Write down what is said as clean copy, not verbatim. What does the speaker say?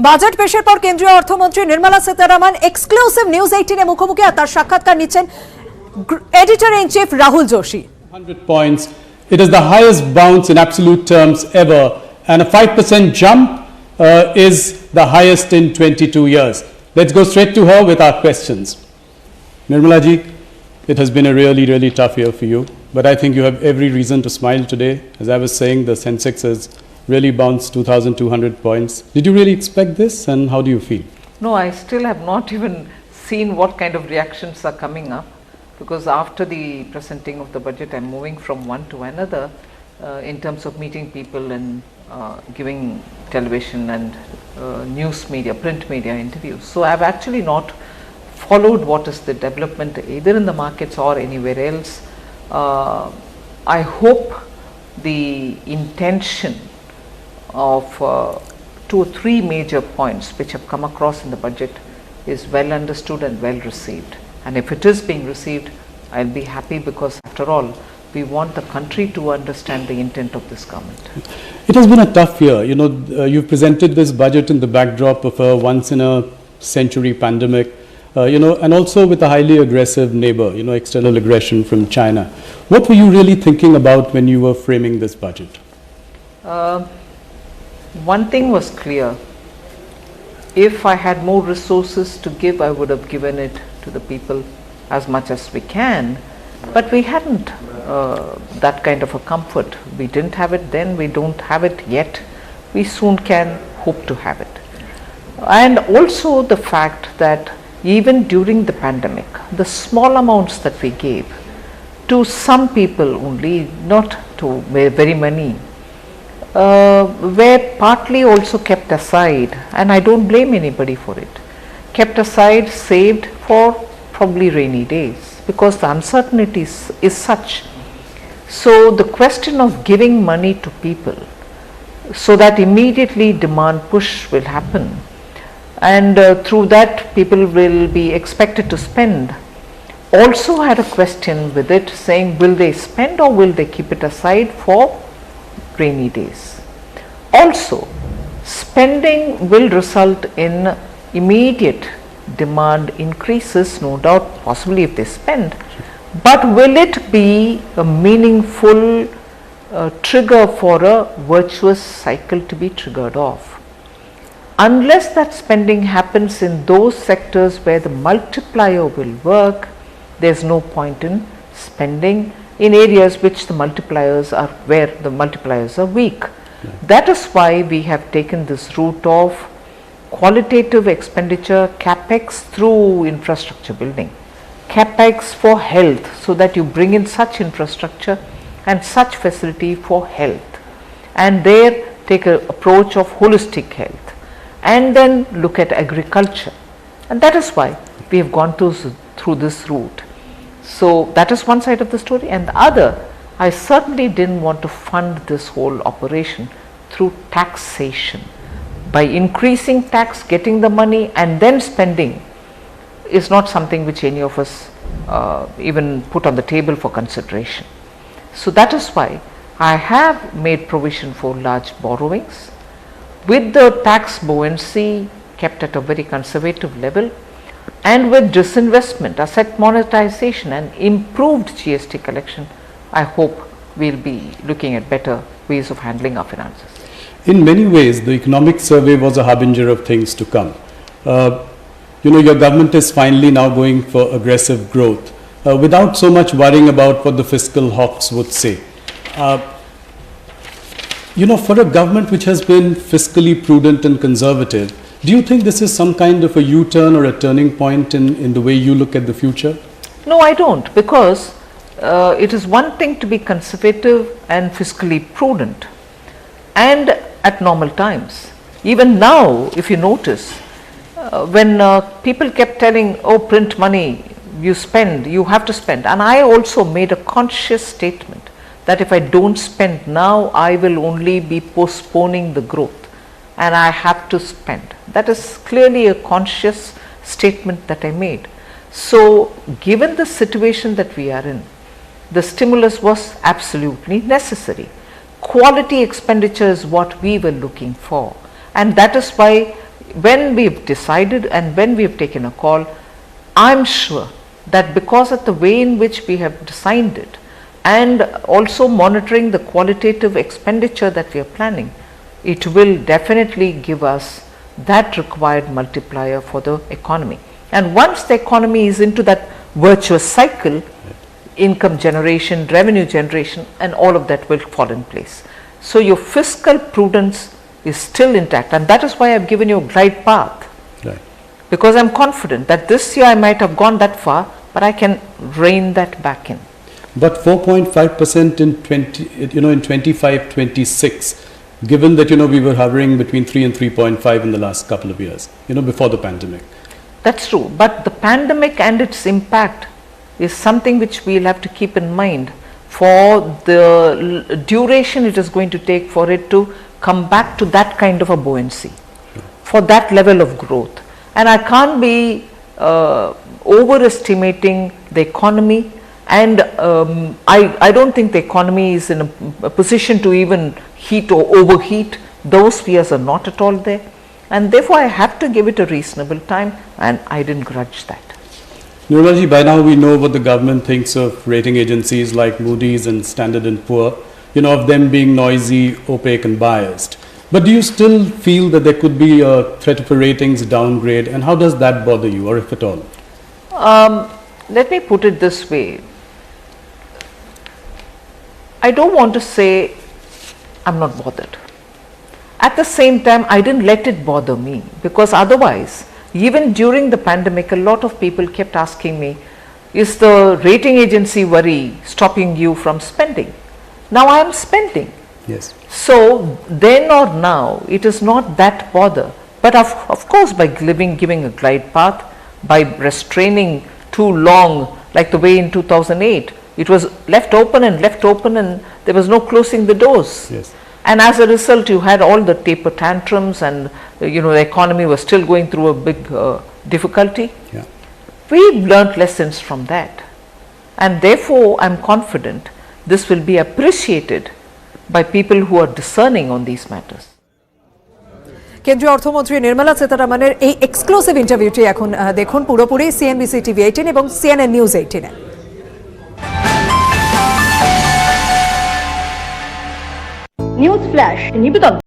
Budget পেশের পর কেন্দ্রীয় অর্থমন্ত্রী নির্মলা সীতারামন এক্সক্লুসিভ নিউজ 18 এর মুখোমুখি আর তার সাক্ষাৎকার নিচ্ছেন editor in chief Rahul Joshi. 100 points. It is the highest bounce in absolute terms ever, and a 5% jump is the highest in 22 years. Let's go straight to her with our questions. Nirmala ji, it has been a really tough year for you, but I think you have every reason to smile today. As I was saying, the Sensex has really bounced 2,200 points. Did you really expect this, and how do you feel? No, I still have not even seen what kind of reactions are coming up, because after the presenting of the budget, I'm moving from one to another in terms of meeting people and giving television and news media, print media interviews. So I've actually not followed what is the development either in the markets or anywhere else. I hope the intention of 2 or 3 major points which have come across in the budget is well understood and well received. And if it is being received, I'll be happy, because after all, we want the country to understand the intent of this government. It has been a tough year. You know, you've presented this budget in the backdrop of a once-in-a-century pandemic, and also with a highly aggressive neighbor, external aggression from China. What were you really thinking about when you were framing this budget? One thing was clear. If I had more resources to give, I would have given it to the people as much as we can, but we hadn't that kind of a comfort. We didn't have it then, we don't have it yet. We soon can hope to have it. And also the fact that even during the pandemic, the small amounts that we gave to some people only, not to very many, were partly also kept aside, and I don't blame anybody for it, kept aside, saved for probably rainy days, because the uncertainty is such. So the question of giving money to people so that immediately demand push will happen, and through that people will be expected to spend, also had a question with it, saying will they spend or will they keep it aside for rainy days. Also, spending will result in immediate demand increases, no doubt, possibly if they spend, but will it be a meaningful trigger for a virtuous cycle to be triggered off? Unless that spending happens in those sectors where the multiplier will work, there's no point in spending in areas which the multipliers are, where the multipliers are weak. That is why we have taken this route of qualitative expenditure, capex through infrastructure building, capex for health, so that you bring in such infrastructure and such facility for health, and there take an approach of holistic health, and then look at agriculture. And that is why we have gone through this route. So that is one side of the story, and the other, I certainly didn't want to fund this whole operation through taxation. By increasing tax, getting the money and then spending is not something which any of us even put on the table for consideration. So that is why I have made provision for large borrowings, with the tax buoyancy kept at a very conservative level, and with disinvestment, asset monetization and improved GST collection. I hope we'll be looking at better ways of handling our finances. In many ways, the economic survey was a harbinger of things to come. Your government is finally now going for aggressive growth without so much worrying about what the fiscal hawks would say. For a government which has been fiscally prudent and conservative, do you think this is some kind of a U-turn or a turning point in the way you look at the future? No, I don't, because it is one thing to be conservative and fiscally prudent, and at normal times. Even now, if you notice, when people kept telling, oh, print money, you spend, you have to spend, and I also made a conscious statement that if I don't spend now, I will only be postponing the growth, and I have to spend. That is clearly a conscious statement that I made. So given the situation that we are in, the stimulus was absolutely necessary. Quality expenditure is what we were looking for, and that is why when we've decided and when we've taken a call, I'm sure that because of the way in which we have designed it and also monitoring the qualitative expenditure that we are planning, it will definitely give us that required multiplier for the economy. And once the economy is into that virtuous cycle, income generation, revenue generation, and all of that will fall in place. So your fiscal prudence is still intact, and that is why I've given you a glide path. Right. Because I'm confident that this year I might have gone that far, but I can rein that back in. But 4.5% in 25-26, given that, we were hovering between 3 and 3.5 in the last couple of years, before the pandemic. That's true, but the pandemic and its impact is something which we'll have to keep in mind for the duration it is going to take for it to come back to that kind of a buoyancy, for that level of growth. And I can't be overestimating the economy, and I don't think the economy is in a position to even heat or overheat. Those fears are not at all there, and therefore I have to give it a reasonable time, and I didn't grudge that. Nirmala ji, by now we know what the government thinks of rating agencies like Moody's and Standard & Poor, of them being noisy, opaque and biased. But do you still feel that there could be a threat of a ratings downgrade, and how does that bother you, or if at all? Let me put it this way. I don't want to say I'm not bothered. At the same time, I didn't let it bother me, because otherwise, even during the pandemic, a lot of people kept asking me, is the rating agency worry stopping you from spending? Now I am spending. Yes. So then or now, it is not that bother. But of course, by giving a glide path, by restraining too long, like the way in 2008, it was left open and there was no closing the doors. Yes. And as a result, you had all the taper tantrums, and the economy was still going through a big difficulty. Yeah. We've learnt lessons from that, and therefore I'm confident this will be appreciated by people who are discerning on these matters. কেন্দ্রীয় অর্থমন্ত্রী নির্মলা সীতারামনের এই exclusive ইন্টারভিউটি এখন দেখুন পুরোপুরি CNBC TV 18 এবং CNN News 18 এ। News flash নিবেদন।